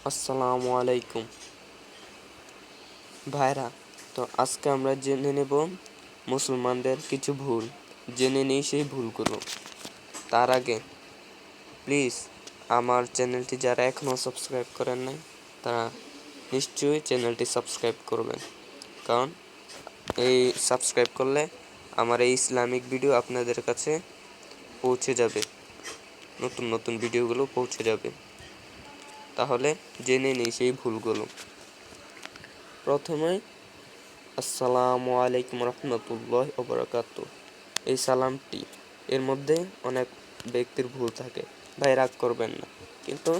আসসালামু আলাইকুম ভাইরা। তো আজকে আমরা জেনে নেব মুসলমানদের কিছু ভুল। জেনে নেই সেই ভুলগুলো। তার আগে প্লিজ আমার চ্যানেলটি যারা এখনও সাবস্ক্রাইব করেন নাই তারা নিশ্চয়ই চ্যানেলটি সাবস্ক্রাইব করবেন, কারণ এই সাবস্ক্রাইব করলে আমার এই ইসলামিক ভিডিও আপনাদের কাছে পৌঁছে যাবে, নতুন নতুন ভিডিওগুলো পৌঁছে যাবে। তাহলে জেনে নিই সেই ভুলগুলো। প্রথমে আসসালামু আলাইকুম রহমতুল্লাহ ওয়া বারাকাতুহু, এই সালামটি এর মধ্যে অনেক ব্যক্তির ভুল থাকে, ভাই রাগ করবেন না, কিন্তু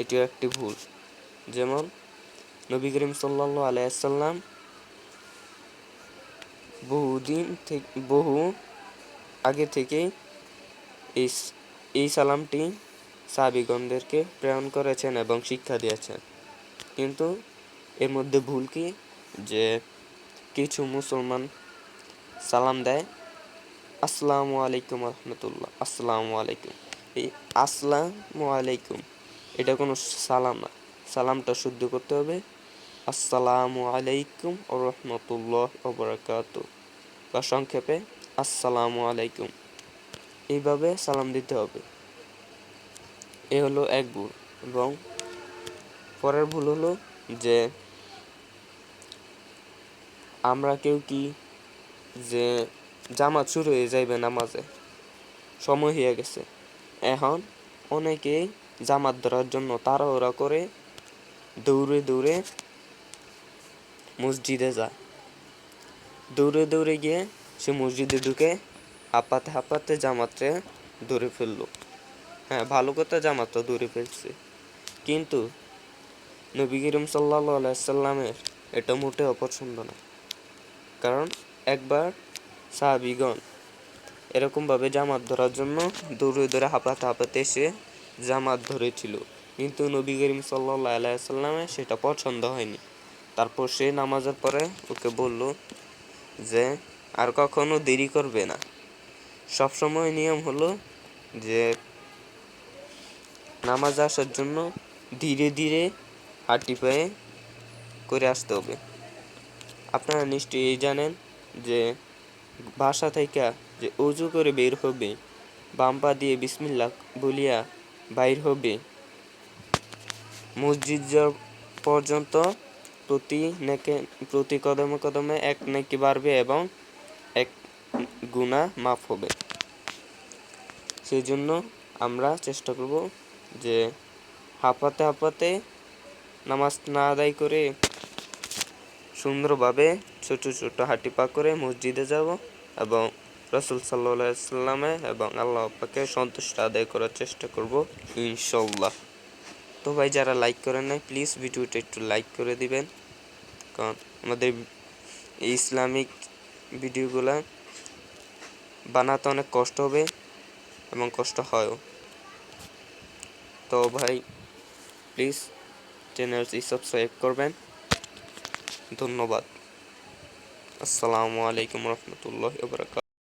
এটিও একটি ভুল। যেমন নবী করিম সাল্লাল্লাহু আলাইহি ওয়াসাল্লাম বহু আগে থেকেই এই সালামটি সাহাবীগণদেরকে প্রেরণ করেছেন এবং শিক্ষা দিয়েছেন। কিন্তু এর মধ্যে ভুল কি, যে কিছু মুসলমান সালাম দেয় আসসালামু আলাইকুম রহমতুল্লাহ, আসসালামু আলাইকুম। এই আসসালামু আলাইকুম এটা কোনো সালাম না। সালামটা শুদ্ধ করতে হবে আসসালামু আলাইকুম রহমতুল্লাহ ওয়া বারাকাতুহু, বা সংক্ষেপে আসসালামু আলাইকুম। এইভাবে সালাম দিতে হবে। এ হলো এক ভুল। এবং পরের ভুল হলো যে আমরা কেউ কি যে জামাত শুরু হয়ে যাইবে, নামাজে সময় হয়ে গেছে, এখন অনেকেই জামাত ধরার জন্য তাড়াহুড়া করে দৌড়ে দৌড়ে মসজিদে যায়। দৌড়ে দৌড়ে গিয়ে সে মসজিদে ঢুকে হাঁপাতে হাঁপাতে জামাতরে ধরে ফেললো। হ্যাঁ, ভালো কথা, জামাতটা ধরে ফেলছে, কিন্তু নবী করিম সাল্লাল্লাহু আলাইহি সাল্লামের এটা মোটেও পছন্দ না। কারণ একবার সাহাবীগণ এরকমভাবে জামাত ধরার জন্য দৌড়ে দৌড়ে হাঁপাতে হাঁপাতে এসে জামাত ধরেছিল, কিন্তু নবী করিম সাল্লাল্লাহু আলাইহি সাল্লামের সেটা পছন্দ হয়নি। তারপর সে নামাজের পরে ওকে বলল যে আর কখনো দেরি করবে না। সবসময় নিয়ম হলো যে নামাজে আসার জন্য ধীরে ধীরে হাঁটি পায়ে করে আসতে হবে। আপনারা নিশ্চয়ই জানেন যে বাসা থেকে যে ওযু করে বের হবে, বাম পা দিয়ে বিসমিল্লাহ বলিয়া বাইর হবে, মসজিদ যাওয়া পর্যন্ত প্রতি কদমে কদমে এক নেকি বাড়বে এবং এক গুনাহ মাফ হবে। সেই জন্য আমরা চেষ্টা করব যে হাঁপাতে হাঁপাতে নামাজ না আদায় করে সুন্দরভাবে ছোট ছোট হাঁটি পা করে মসজিদে যাব এবং রাসূল সাল্লাল্লাহু আলাইহি ওয়াসাল্লামে এবং আল্লাহ পাকের সন্তুষ্টি আদায় করার চেষ্টা করব ইনশাআল্লাহ। তো ভাই, যারা লাইক করেন নাই প্লিজ ভিডিওটা একটু লাইক করে দিবেন, কারণ আমাদের এই ইসলামিক ভিডিওগুলা বানাতে অনেক কষ্ট হবে এবং কষ্ট হয়ও। তো ভাই প্লিজ চ্যানেলটি সাবস্ক্রাইব করবেন। ধন্যবাদ। আসসালামু আলাইকুম রহমতুল্লাহি ওয়া বারাকাতুহু।